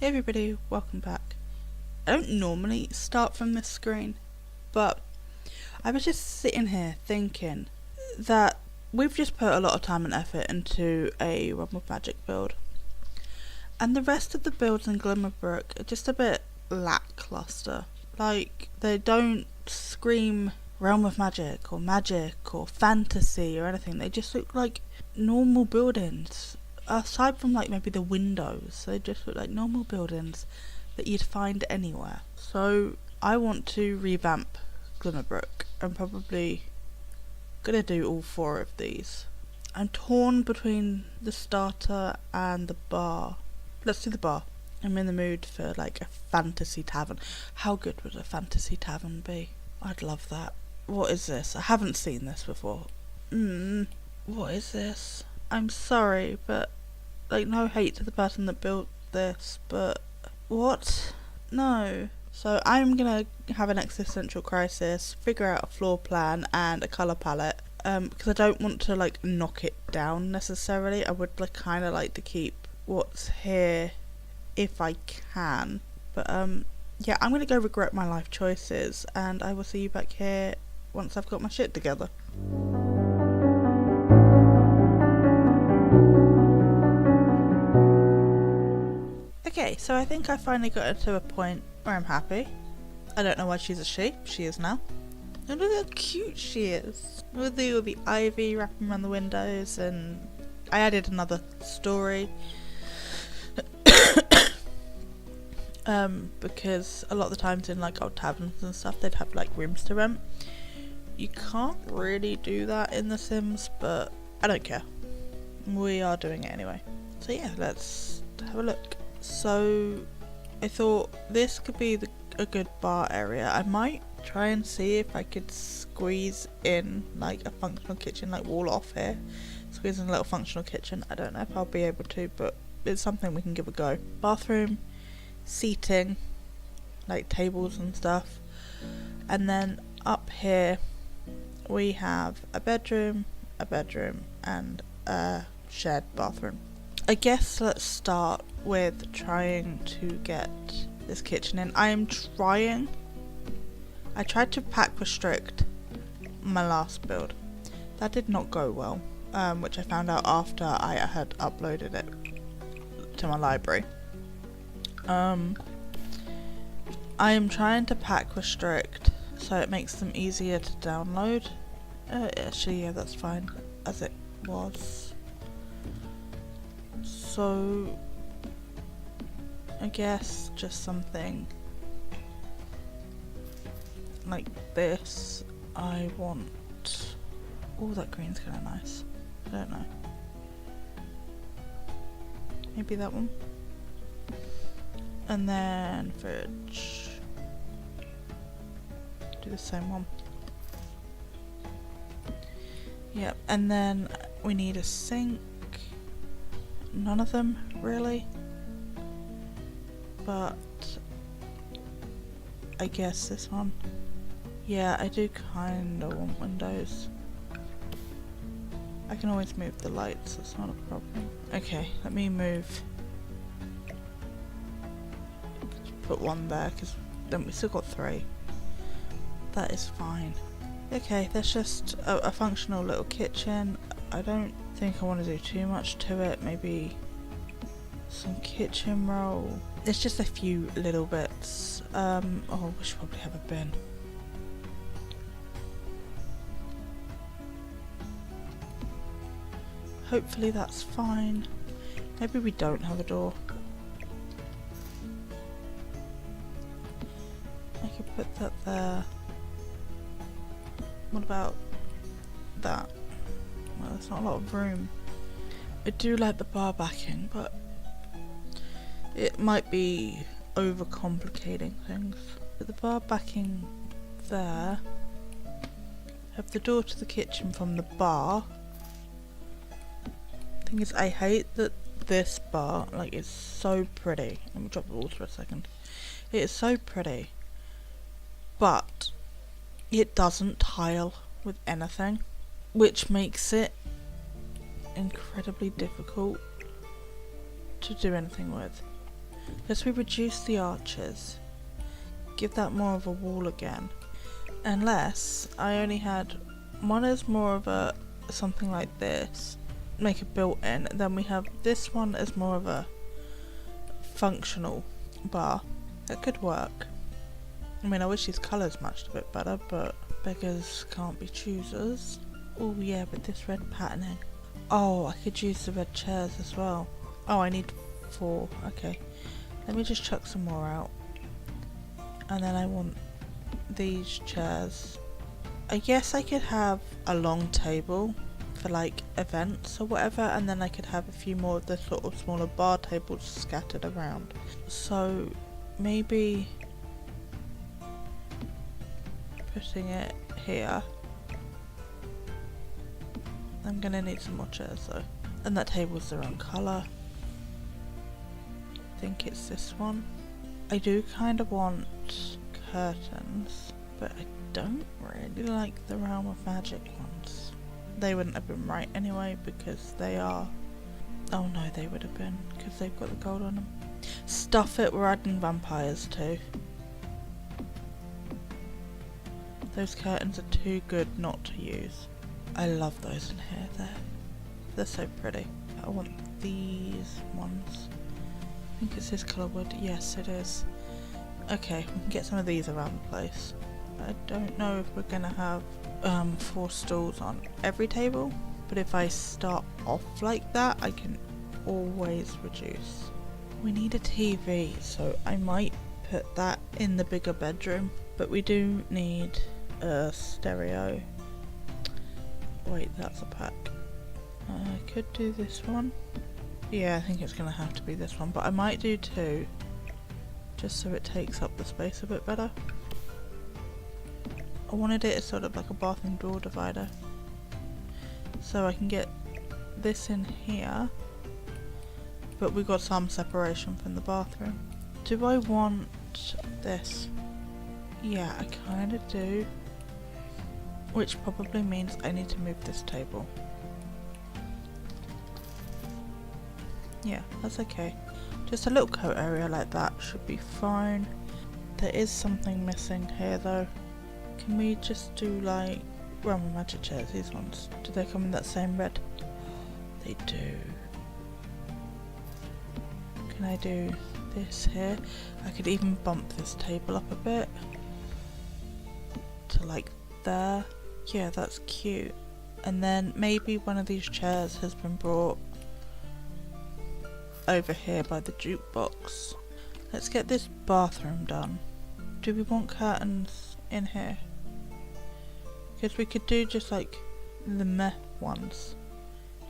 Hey everybody, welcome back. I don't normally start from this screen, but I was just sitting here thinking that we've just put a lot of time and effort into a Realm of Magic build, and the rest of the builds in Glimmerbrook are just a bit lackluster. Like, they don't scream Realm of Magic or fantasy or anything. They just look like normal buildings. Aside from like maybe the windows, they just look like normal buildings that you'd find anywhere. So I want to revamp Glimmerbrook. I'm probably gonna do all 4 of these. I'm torn between the starter and the bar. Let's do the bar. I'm in the mood for like a fantasy tavern. How good would a fantasy tavern be? I'd love that. What is this? I haven't seen this before. What is this? I'm sorry, but like, no hate to the person that built this, but what? No. So I'm gonna have an existential crisis, figure out a floor plan and a colour palette, because I don't want to like knock it down necessarily. I would like kind of like to keep what's here if I can, but yeah, I'm gonna go regret my life choices, and I will see you back here once I've got my shit together. Okay, so I think I finally got her to a point where I'm happy. I don't know why she's a she. She is now. And look how cute she is. With the ivy wrapping around the windows, and I added another story. Because a lot of the times in like old taverns and stuff, they'd have like rooms to rent. You can't really do that in The Sims, but I don't care. We are doing it anyway. So yeah, let's have a look. So I thought this could be a good bar area. I might try and see if I could squeeze in like a functional kitchen, like wall off here. Squeeze in a little functional kitchen. I don't know if I'll be able to, but it's something we can give a go. Bathroom, seating, like tables and stuff. And then up here we have a bedroom, and a shared bathroom. I guess let's start with trying to get this kitchen in. I tried to pack restrict my last build. That did not go well, which I found out after I had uploaded it to my library. I am trying to pack restrict so it makes them easier to download. Actually, yeah, that's fine as it was. So I guess just something like this. I want... oh, that green's kind of nice. I don't know. Maybe that one. And then fridge. Do the same one. Yep, and then we need a sink. None of them, really. But I guess this one. Yeah, I do kind of want windows. I can always move the lights, that's not a problem. Okay, let me move. Put one there, because then we still got 3. That is fine. Okay, there's just a functional little kitchen. I don't think I want to do too much to it. Maybe some kitchen roll. It's just a few little bits. Oh, we should probably have a bin. Hopefully that's fine. Maybe we don't have a door. I could put that there. What about that? Well, there's not a lot of room. I do like the bar backing, but it might be overcomplicating things. Put the bar backing there. Have the door to the kitchen from the bar. Thing is, I hate that this bar, like, is so pretty. Let me drop the walls for a second. It is so pretty, but it doesn't tile with anything, which makes it incredibly difficult to do anything with. Let's we reduce the arches. Give that more of a wall again. Unless I only had one as more of a something like this. Make it built in. Then we have this one as more of a functional bar. That could work. I mean, I wish these colours matched a bit better, but beggars can't be choosers. Oh yeah, but this red patterning. Oh, I could use the red chairs as well. Oh, I need 4. Okay. Let me just chuck some more out. And then I want these chairs. I guess I could have a long table for like events or whatever, and then I could have a few more of the sort of smaller bar tables scattered around. So maybe putting it here. I'm gonna need some more chairs though. And that table's the wrong colour. I think it's this one. I do kind of want curtains, but I don't really like the Realm of Magic ones. They wouldn't have been right anyway because they are... Oh no, they would have been because they've got the gold on them. Stuff it, we're adding vampires too. Those curtains are too good not to use. I love those in here, they're so pretty. I want these ones. I think it's this colour wood. Yes, it is. Okay, we can get some of these around the place. I don't know if we're gonna have 4 stools on every table, but if I start off like that, I can always reduce. We need a TV, so I might put that in the bigger bedroom, but we do need a stereo. Wait, that's a pack. I could do this one. Yeah, I think it's gonna have to be this one, but I might do 2, just so it takes up the space a bit better. I wanted it as sort of like a bathroom door divider, so I can get this in here, but we got some separation from the bathroom. Do I want this? Yeah, I kind of do, which probably means I need to move this table. Yeah, that's okay. Just a little coat area like that should be fine. There is something missing here though. Can we just do like Realm of Magic chairs, these ones? Do they come in that same red? They do. Can I do this here? I could even bump this table up a bit to like there. Yeah, that's cute. And then maybe one of these chairs has been brought over here by the jukebox. Let's get this bathroom done. Do we want curtains in here? Because we could do just like the meh ones.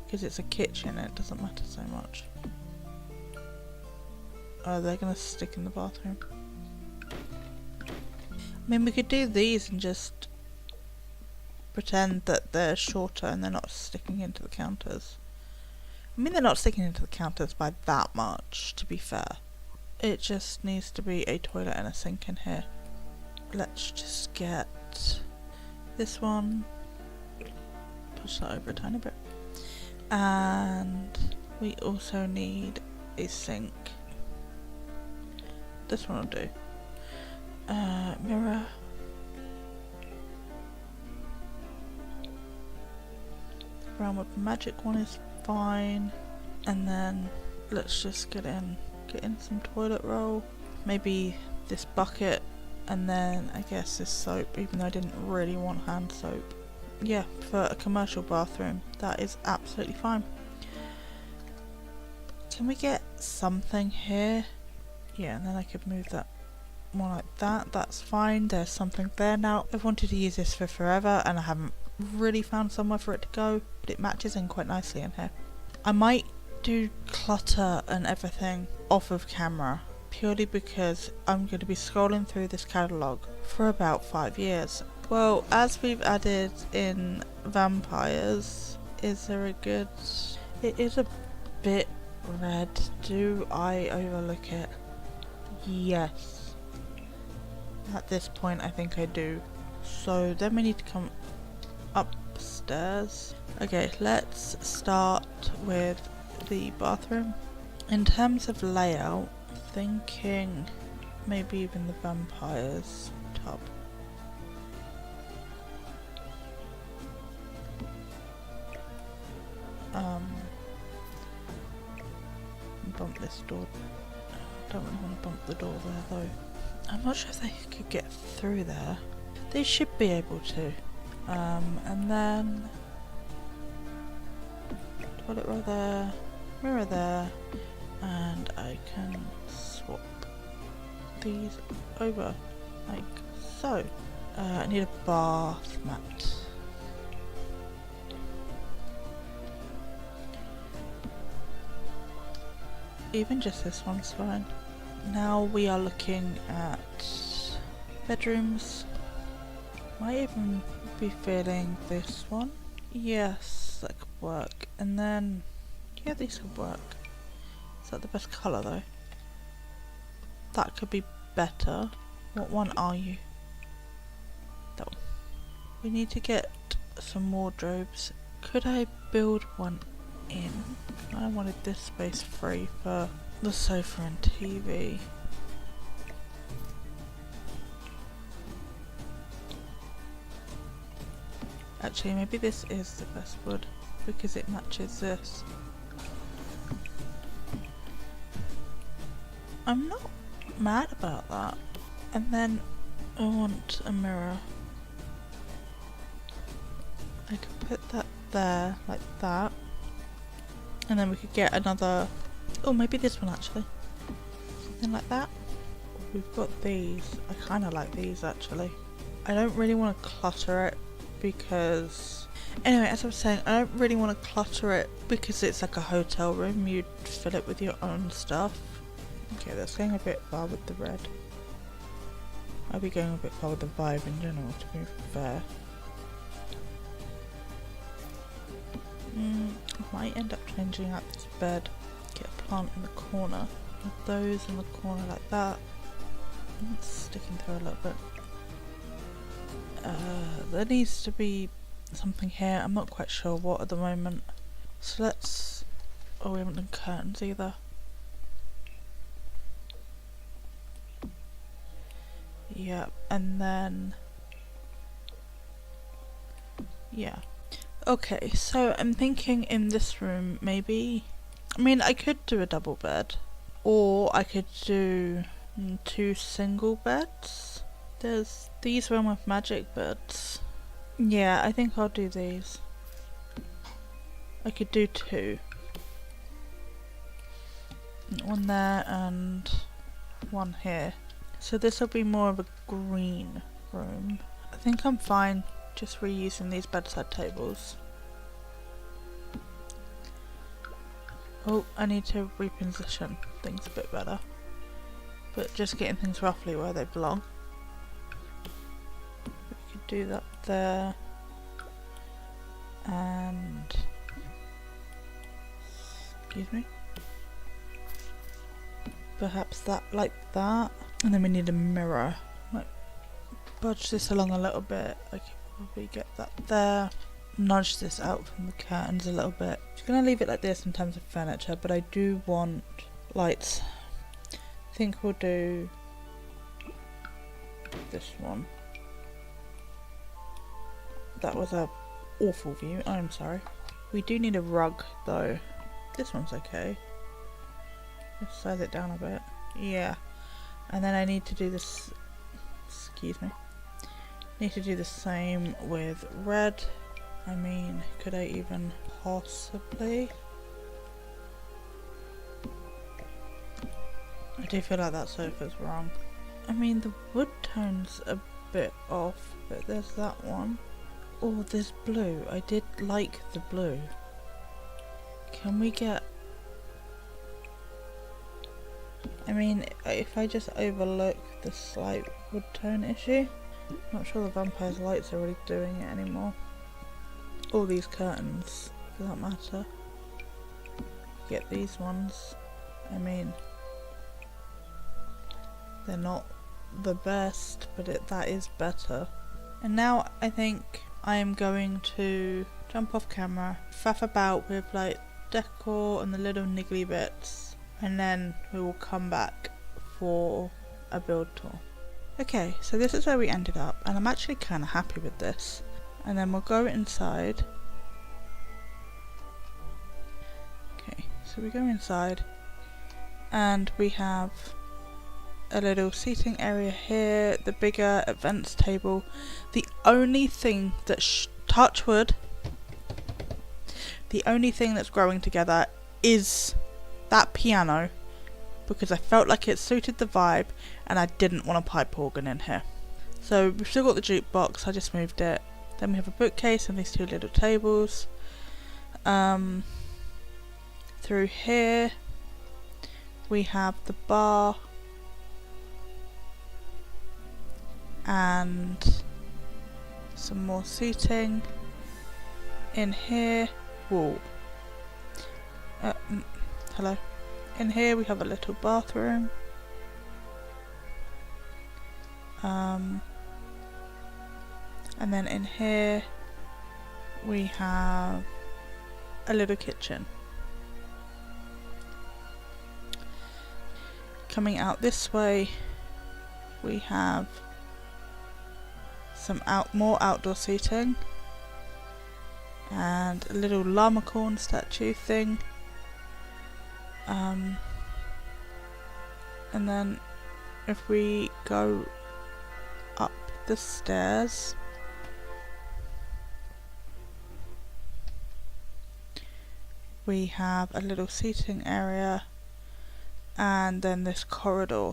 Because it's a kitchen, it doesn't matter so much. Oh, they're gonna stick in the bathroom. I mean, we could do these and just pretend that they're shorter and they're not sticking into the counters. I mean, they're not sticking into the counters by that much, to be fair. It just needs to be a toilet and a sink in here. Let's just get this one. Push that over a tiny bit. And we also need a sink. This one will do. Mirror. The Realm of Magic one is fine. And then let's just get in some toilet roll. Maybe this bucket, and then I guess this soap, even though I didn't really want hand soap. Yeah, for a commercial bathroom, that is absolutely fine. Can we get something here? Yeah, and then I could move that more like that. That's fine. There's something there now. I've wanted to use this for forever and I haven't really found somewhere for it to go, but it matches in quite nicely in here. I might do clutter and everything off of camera, purely because I'm going to be scrolling through this catalogue for about 5 years. Well, as we've added in vampires, is there a good... It is a bit red. Do I overlook it? Yes. At this point I think I do. So then we need to come upstairs. Okay, let's start with the bathroom. In terms of layout, thinking maybe even the vampire's tub. Bump this door. I don't really want to bump the door there though. I'm not sure if they could get through there. They should be able to. And then toilet roll there, mirror there, and I can swap these over like so. I need a bath mat. Even just this one's fine. Now we are looking at bedrooms. Might even be feeling this one. Yes, that could work. And then, yeah, these could work. Is that the best colour though? That could be better. What one are you? That one. We need to get some wardrobes. Could I build one in? I wanted this space free for the sofa and TV. Actually, maybe this is the best wood because it matches this. I'm not mad about that. And then I want a mirror. I could put that there like that. And then we could get another, oh maybe this one actually, something like that. We've got these, I kind of like these actually. I don't really want to clutter it because, anyway, as I was saying, I don't really want to clutter it because it's like a hotel room, you'd fill it with your own stuff. Okay, that's going a bit far with the red. I'll be going a bit far with the vibe in general, to be fair. I might end up changing out this bed, get a plant in the corner, with those in the corner like that. It's sticking through a little bit. There needs to be something here, I'm not quite sure what at the moment. So let's, oh we haven't done curtains either. Yeah, and then, yeah. Okay, so I'm thinking in this room maybe, I mean I could do a double bed, or I could do 2 single beds. There's these Realm of Magic beds. Yeah, I think I'll do these. I could do 2. One there and one here. So this will be more of a green room. I think I'm fine just reusing these bedside tables. Oh, I need to reposition things a bit better. But just getting things roughly where they belong. We could do that there. And, excuse me. Perhaps that like that. And then we need a mirror. Like, budge this along a little bit. I could probably get that there. Nudge this out from the curtains a little bit. Just gonna leave it like this in terms of furniture, but I do want lights. I think we'll do this one. That was a awful view, I'm sorry. We do need a rug though. This one's okay. Let's size it down a bit. Yeah. And then I need to do this, excuse me. Need to do the same with red. I mean, could I even possibly? I do feel like that sofa's wrong. I mean, the wood tone's a bit off, but there's that one. Oh, there's blue. I did like the blue. Can we get... I mean, if I just overlook the slight wood tone issue, I'm not sure the vampire's lights are really doing it anymore. All these curtains, does that matter? Get these ones. I mean, they're not the best, but that is better. And now I think I am going to jump off camera, faff about with like decor and the little niggly bits, and then we will come back for a build tour. Okay, so this is where we ended up, and I'm actually kind of happy with this. And then we'll go inside. Okay, so we go inside, and we have a little seating area here, the bigger events table. The only thing that touch wood, the only thing that's growing together is that piano, because I felt like it suited the vibe and I didn't want a pipe organ in here. So we've still got the jukebox, I just moved it. Then we have a bookcase and these two little tables. Through here we have the bar and some more seating. In here, whoa. Hello. In here we have a little bathroom. And then in here we have a little kitchen. Coming out this way we have some more outdoor seating and a little llama corn statue thing. And then if we go up the stairs, we have a little seating area and then this corridor.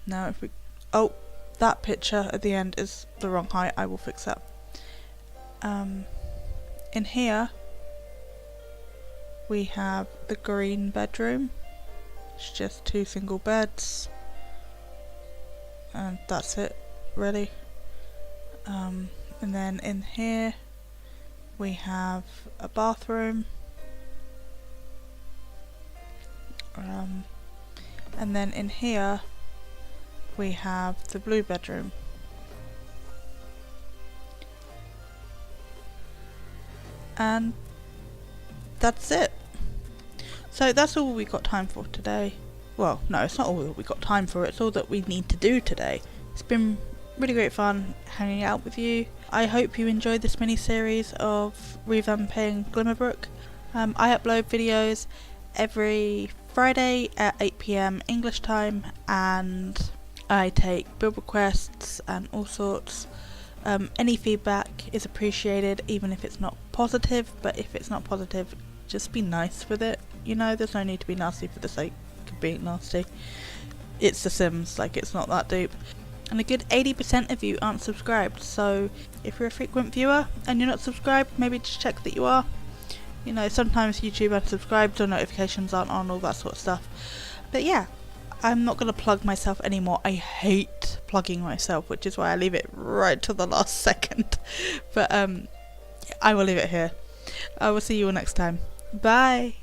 Now if we, oh, that picture at the end is the wrong height, I will fix that. In here we have the green bedroom. It's just 2 single beds and that's it really. And then in here we have a bathroom, and then in here we have the blue bedroom. And that's it. So that's all we got time for today. Well, no, it's not all that we got time for, it's all that we need to do today. It's been really great fun hanging out with you. I hope you enjoyed this mini series of revamping Glimmerbrook. I upload videos every Friday at 8 PM English time, and I take build requests and all sorts. Any feedback is appreciated, even if it's not positive, but if it's not positive, just be nice with it. You know, there's no need to be nasty for the sake of being nasty. It's The Sims, like, it's not that deep. And a good 80% of you aren't subscribed, so if you're a frequent viewer and you're not subscribed, maybe just check that you are. You know, sometimes YouTube unsubscribes or notifications aren't on, all that sort of stuff. But yeah, I'm not going to plug myself anymore. I hate plugging myself, which is why I leave it right to the last second. But I will leave it here. I will see you all next time. Bye!